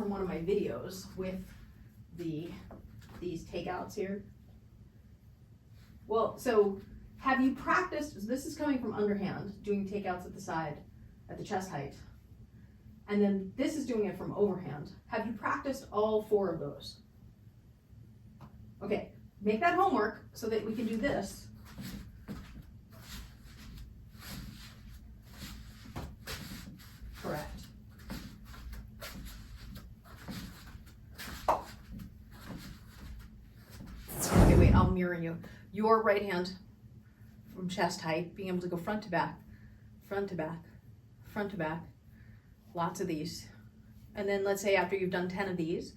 from one of my videos with these takeouts here. Well, so have you practiced, this is coming from underhand, doing takeouts at the side, at the chest height. And then this is doing it from overhand. Have you practiced all 4 of those? Okay, make that homework so that we can do this. Correct. Okay, wait, I'll mirror you. Your right hand from chest height, being able to go front to back, front to back, front to back. Lots of these. And then let's say after you've done 10 of these,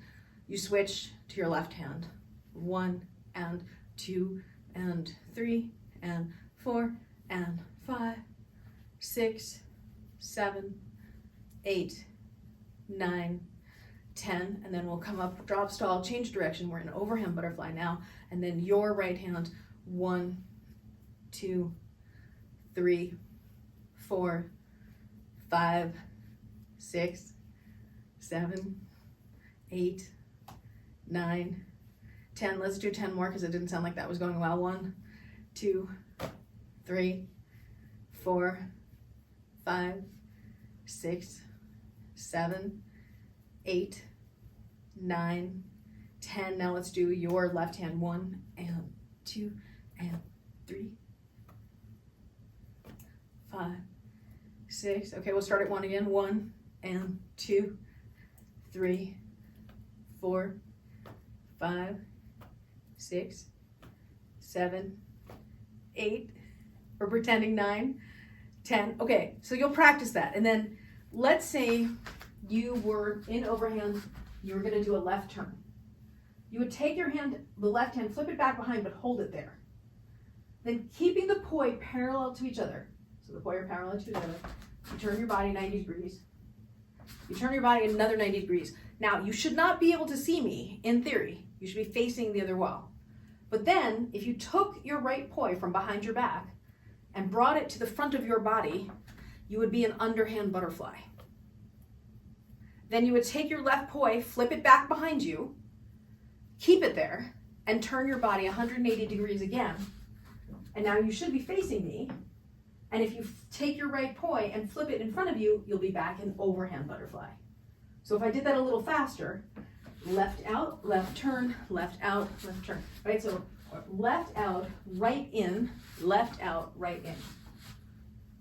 you switch to your left hand. 1 and 2 and 3 and 4 and 5, 6, 7, 8, 9, 10, and then we'll come up, drop, stall, change direction. We're in overhand butterfly now. And then your right hand, 1, 2, 3, 4, 5, 6, 7, 8, 9, 10. Let's do 10 more because it didn't sound like that was going well. 1, 2, 3, 4, 5, 6, 7, 8, 9, 10. Now let's do your left hand. 1 and 2 and 3, 5, 6. Okay, we'll start at 1 again. 1 and 2, 3, 4, 5, 6, 7, 8. We're pretending 9, 10. Okay, so you'll practice that. And then let's say you were in overhand, you were going to do a left turn. You would take your hand, the left hand, flip it back behind, but hold it there. Then keeping the poi parallel to each other. So the poi are parallel to each other. You turn your body 90 degrees. You turn your body another 90 degrees. Now, you should not be able to see me, in theory. You should be facing the other wall. But then, if you took your right poi from behind your back and brought it to the front of your body, you would be an underhand butterfly. Then you would take your left poi, flip it back behind you, keep it there, and turn your body 180 degrees again. And now you should be facing me. And if you take your right poi and flip it in front of you, you'll be back in overhand butterfly. So if I did that a little faster, left out, left turn, left out, left turn. Right, so left out, right in, left out, right in.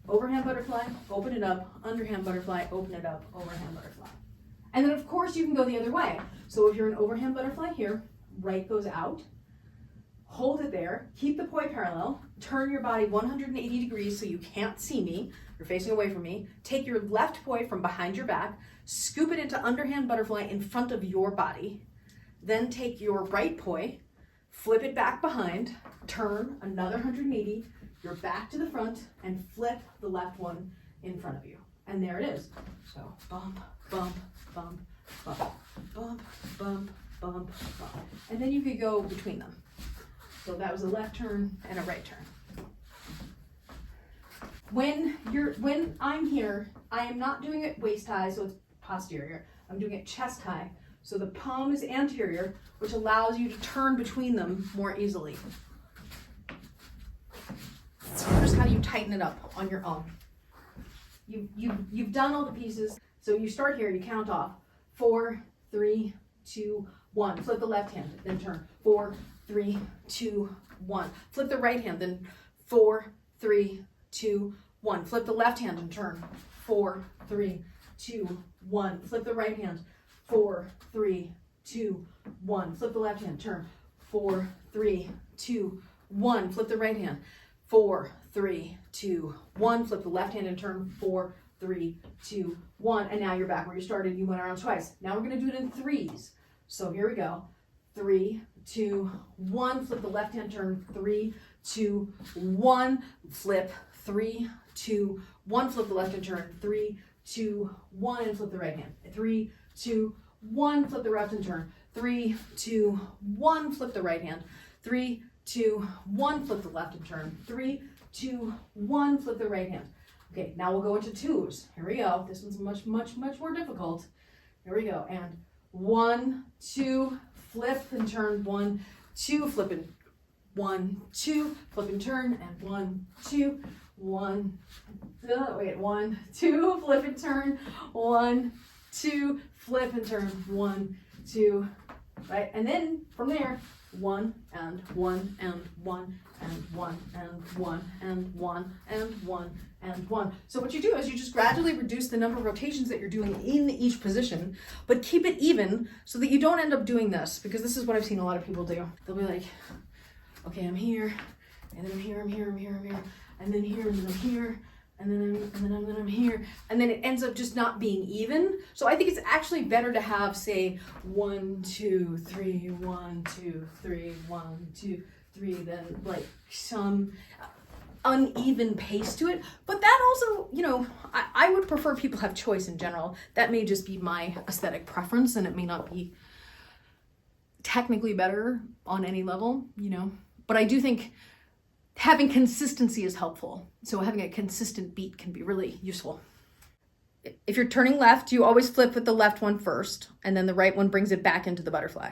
Overhand butterfly, open it up, underhand butterfly, open it up, overhand butterfly. And then of course you can go the other way. So if you're an overhand butterfly here, right goes out, hold it there, keep the poi parallel, turn your body 180 degrees so you can't see me, you're facing away from me, take your left poi from behind your back, scoop it into underhand butterfly in front of your body, then take your right poi, flip it back behind, turn another 180, you're back to the front, and flip the left one in front of you. And there it is. So bump, bump, bump, bump, bump, bump, bump, bump. And then you could go between them. So that was a left turn and a right turn. When I'm here, I am not doing it waist high, so it's posterior. I'm doing it chest high. So the palm is anterior, which allows you to turn between them more easily. Here's how you tighten it up on your own. You've done all the pieces. So you start here, you count off. 4, 3, 2, 1. Flip the left hand, then turn. 4, 3, 2, 1. Flip the right hand, then 4, 3, 2, 1. Flip the left hand and turn. 4, 3, 2, 1. Flip the right hand. 4, 3, 2, 1. Flip the left hand, turn. 4, 3, 2, 1. Flip the right hand. 4, 3, 2, 1. Flip the left hand and turn. 4, 3, 2, 1. And now you're back where you started. You went around twice. Now we're going to do it in threes. So here we go. 3, 2, 1. Flip the left hand, turn. 3, 2, 1. Flip. 3, 2, 1. Flip the left hand, turn. 3, 2, 1. And flip the right hand. 3, 2, 1. Flip the left hand, turn. 3, 2, 1. Flip the right hand. 3, 2, 1. Flip the left and turn. 3, 2, 1. Flip the right hand. Okay, now we'll go into twos. Here we go. This one's much more difficult. Here we go. And 1, 2, flip and turn, 1, 2, flip and 1, 2, flip and turn, and 1, 2, 1, 1, 2, flip and turn, 1, 2, flip and turn, 1, 2, right? And then from there, 1 and 1 and 1 and 1 and 1 and 1 and 1 and 1. So what you do is you just gradually reduce the number of rotations that you're doing in each position, but keep it even so that you don't end up doing this, because this is what I've seen a lot of people do. They'll be like, okay, I'm here, and then I'm here, I'm here, I'm here, I'm here, and then here, and then I'm here, and then I'm here, and then it ends up just not being even. So I think it's actually better to have, say, 1, 2, 3, 1, 2, 3, 1, 2, 3, then like some uneven pace to it. But that also, you know, I would prefer people have choice in general. That may just be my aesthetic preference, and it may not be technically better on any level, you know. But I do think having consistency is helpful. So having a consistent beat can be really useful. If you're turning left, you always flip with the left one first, and then the right one brings it back into the butterfly.